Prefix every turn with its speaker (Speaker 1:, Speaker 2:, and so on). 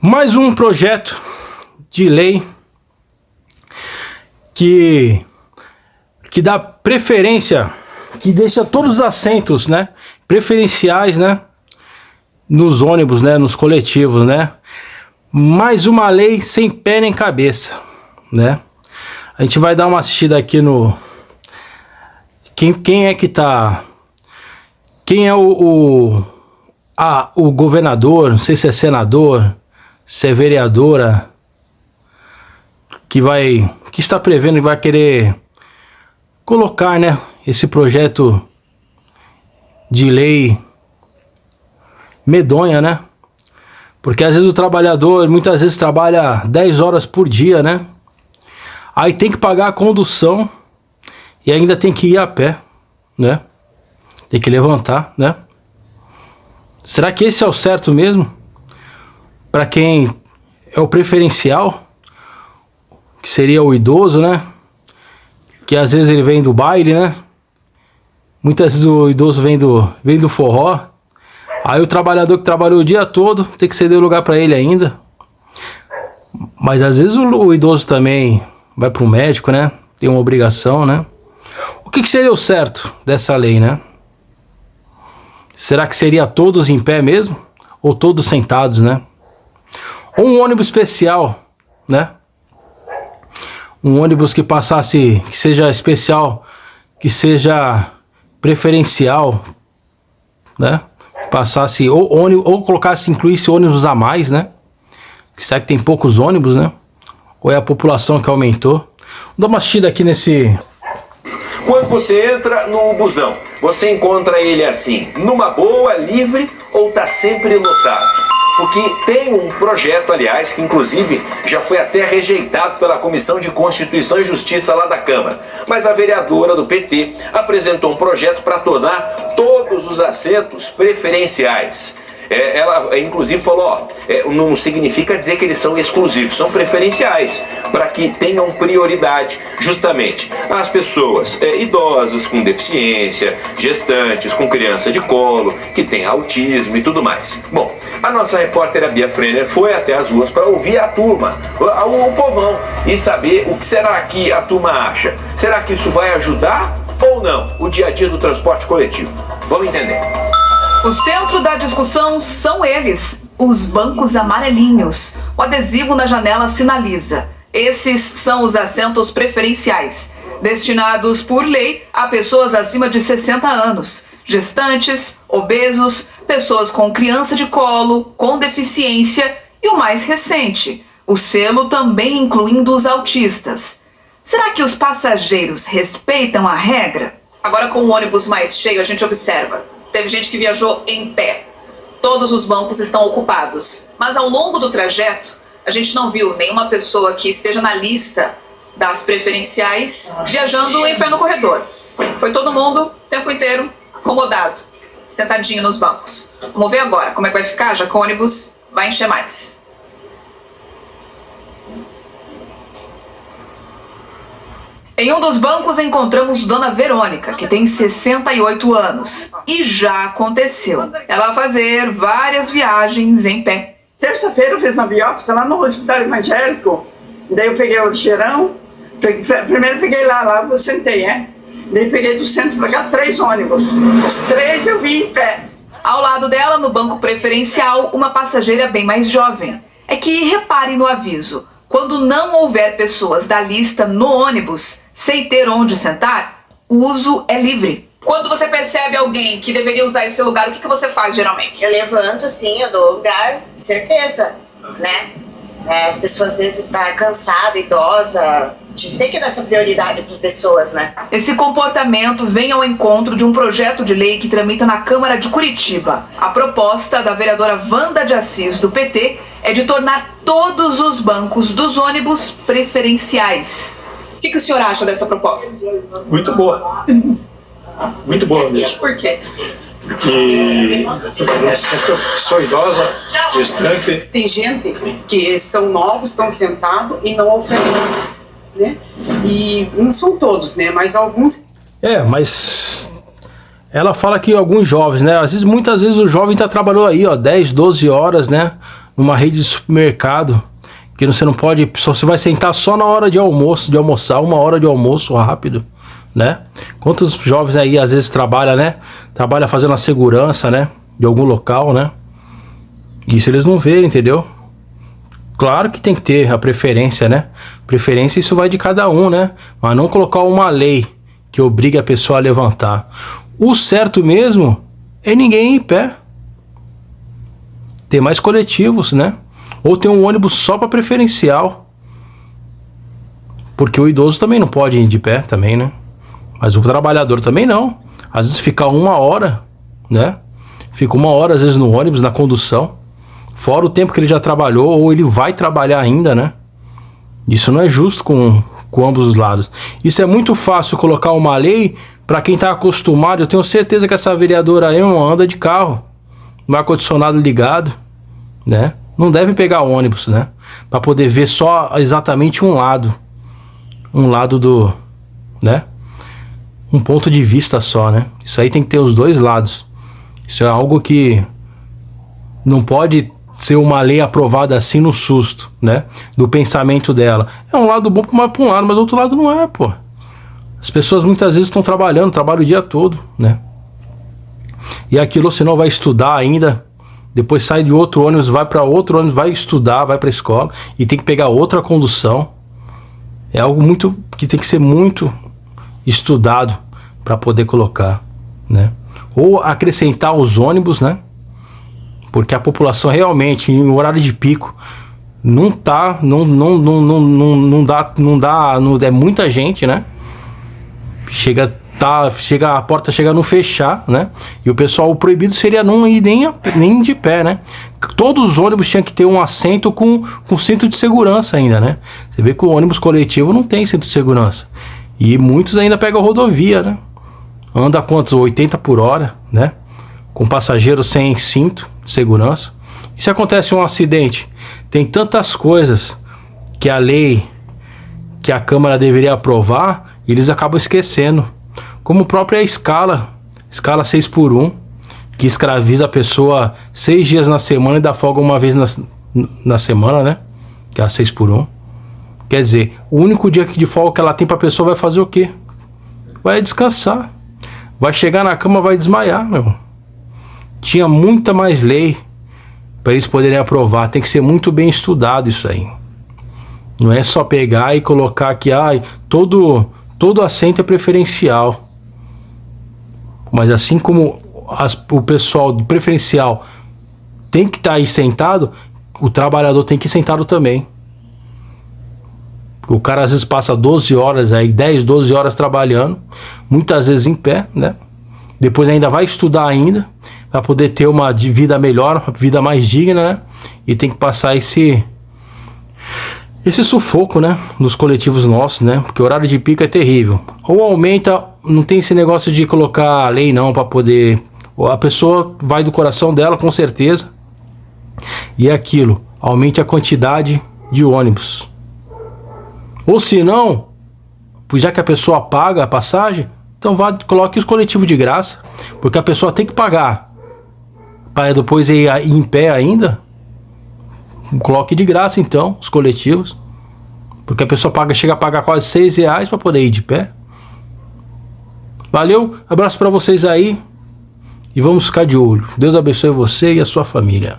Speaker 1: Mais um projeto de lei que dá preferência, que deixa todos os assentos, né, preferenciais, né, nos ônibus, né, nos coletivos, né. Mais uma lei sem pé nem cabeça, né. A gente vai dar uma assistida aqui no quem é que tá, quem é o governador, não sei se é senador, se é vereadora, que está prevendo e vai querer colocar, né, esse projeto de lei medonha, né? Porque às vezes o trabalhador muitas vezes trabalha 10 horas por dia, né? Aí tem que pagar a condução e ainda tem que ir a pé, né? Tem que levantar, né? Será que esse é o certo mesmo? Para quem é o preferencial, que seria o idoso, né? Que às vezes ele vem do baile, né? Muitas vezes o idoso vem do forró. Aí o trabalhador que trabalhou o dia todo tem que ceder o lugar para ele ainda. Mas às vezes o idoso também vai para o médico, né? Tem uma obrigação, né? O que seria o certo dessa lei, né? Será que seria todos em pé mesmo? Ou todos sentados, né? Ou um ônibus especial, né? Um ônibus que passasse, que seja especial, que seja preferencial, né? Passasse, ou colocasse, incluísse ônibus a mais, né? Será que tem poucos ônibus, né? Ou é a população que aumentou? Vou dar uma assistida aqui nesse...
Speaker 2: Quando você entra no busão, você encontra ele assim, numa boa, livre, ou tá sempre lotado? Porque tem um projeto, aliás, que inclusive já foi até rejeitado pela Comissão de Constituição e Justiça lá da Câmara. Mas a vereadora do PT apresentou um projeto para tornar todos os assentos preferenciais. Ela inclusive falou, não significa dizer que eles são exclusivos, são preferenciais, para que tenham prioridade justamente as pessoas idosas com deficiência, gestantes com criança de colo, que tem autismo e tudo mais. Bom, a nossa repórter a Bia Frenner foi até as ruas para ouvir a turma, o povão, e saber o que será que a turma acha. Será que isso vai ajudar ou não o dia a dia do transporte coletivo? Vamos entender.
Speaker 3: O centro da discussão são eles, os bancos amarelinhos. O adesivo na janela sinaliza. Esses são os assentos preferenciais, destinados por lei a pessoas acima de 60 anos, gestantes, obesos, pessoas com criança de colo, com deficiência e o mais recente, o selo também incluindo os autistas. Será que os passageiros respeitam a regra? Agora, com o ônibus mais cheio, a gente observa. Teve gente que viajou em pé. Todos os bancos estão ocupados. Mas ao longo do trajeto, a gente não viu nenhuma pessoa que esteja na lista das preferenciais viajando em pé no corredor. Foi todo mundo, o tempo inteiro, acomodado, sentadinho nos bancos. Vamos ver agora como é que vai ficar, já que o ônibus vai encher mais. Em um dos bancos encontramos Dona Verônica, que tem 68 anos. E já aconteceu. Ela vai fazer várias viagens em pé.
Speaker 4: Terça-feira eu fiz uma biópsia lá no Hospital Evangélico. Daí eu peguei o cheirão. Primeiro peguei lá eu sentei, né? Daí peguei do centro pra cá 3 ônibus. Os 3 eu vi em pé.
Speaker 3: Ao lado dela, no banco preferencial, uma passageira bem mais jovem. É que repare no aviso. Quando não houver pessoas da lista no ônibus, sem ter onde sentar, o uso é livre. Quando você percebe alguém que deveria usar esse lugar, o que você faz geralmente?
Speaker 5: Eu levanto, sim, eu dou lugar, certeza, né? As pessoas às vezes estão cansadas, idosas, a gente tem que dar essa prioridade para as pessoas, né?
Speaker 3: Esse comportamento vem ao encontro de um projeto de lei que tramita na Câmara de Curitiba. A proposta da vereadora Wanda de Assis, do PT, é de tornar todos os bancos dos ônibus preferenciais. O que o senhor acha dessa proposta?
Speaker 6: Muito boa. Muito boa mesmo.
Speaker 3: Por quê?
Speaker 6: Porque eu sou idosa, gestante.
Speaker 7: Tem gente que são novos, estão sentados e não oferecem, né? E não são todos, né? Mas alguns...
Speaker 1: Mas ela fala que alguns jovens, né? Muitas vezes o jovem trabalhou aí, 10, 12 horas, né? numa rede de supermercado, que você não pode, só você vai sentar só na hora de almoço, de almoçar, 1 hora de almoço rápido, né? Quantos jovens aí às vezes trabalham, né? Trabalha fazendo a segurança, né? De algum local, né? Isso eles não veem, entendeu? Claro que tem que ter a preferência, né? Preferência, isso vai de cada um, né? Mas não colocar uma lei que obrigue a pessoa a levantar. O certo mesmo é ninguém ir em pé. Ter mais coletivos, né? Ou ter um ônibus só para preferencial. Porque o idoso também não pode ir de pé também, né? Mas o trabalhador também não. Às vezes fica 1 hora, né? Fica 1 hora às vezes no ônibus, na condução. Fora o tempo que ele já trabalhou, ou ele vai trabalhar ainda, né? Isso não é justo com ambos os lados. Isso é muito fácil colocar uma lei para quem está acostumado. Eu tenho certeza que essa vereadora aí não anda de carro, no ar-condicionado ligado, né? Não deve pegar ônibus, né? Para poder ver só exatamente um lado do, né? Um ponto de vista só, né? Isso aí tem que ter os dois lados. Isso é algo que não pode ser uma lei aprovada assim no susto, né? Do pensamento dela. É um lado bom para um lado, mas do outro lado não é, pô. As pessoas muitas vezes estão trabalham o dia todo, né? E aquilo, senão vai estudar ainda, depois sai de outro ônibus, vai para outro ônibus, vai estudar, vai para a escola e tem que pegar outra condução. É algo muito que tem que ser muito estudado para poder colocar, né? Ou acrescentar os ônibus, né? Porque a população realmente, em horário de pico, não é muita gente, né? A porta chega a não fechar, né? E o pessoal, o proibido seria não ir nem de pé, né? Todos os ônibus tinham que ter um assento com cinto de segurança ainda, né? Você vê que o ônibus coletivo não tem cinto de segurança. E muitos ainda pegam a rodovia, né? Anda quantos? 80 por hora, né? Com passageiros sem cinto de segurança. E se acontece um acidente? Tem tantas coisas que a lei, que a Câmara deveria aprovar, e eles acabam esquecendo. Como a própria escala 6x1, que escraviza a pessoa 6 dias na semana e dá folga uma vez na semana, né? Que é a 6x1. Quer dizer, o único dia de folga que ela tem pra pessoa vai fazer o quê? Vai descansar. Vai chegar na cama, vai desmaiar, meu. Tinha muita mais lei para eles poderem aprovar. Tem que ser muito bem estudado isso aí. Não é só pegar e colocar que todo assento é preferencial. Mas assim como o pessoal do preferencial tem que estar aí sentado, o trabalhador tem que ir sentado também. O cara às vezes passa 12 horas aí, 10, 12 horas trabalhando, muitas vezes em pé, né? Depois ainda vai estudar ainda, para poder ter uma vida melhor, uma vida mais digna, né? E tem que passar esse sufoco, né? Nos coletivos nossos, né? Porque o horário de pico é terrível. Ou aumenta, não tem esse negócio de colocar lei não, para poder... A pessoa vai do coração dela, com certeza. E é aquilo, aumente a quantidade de ônibus. Ou se não, já que a pessoa paga a passagem, então coloque os coletivos de graça, porque a pessoa tem que pagar para depois ir em pé ainda. Coloque de graça então os coletivos, porque a pessoa chega a pagar quase R$6 para poder ir de pé. Valeu, abraço para vocês aí e vamos ficar de olho. Deus abençoe você e a sua família.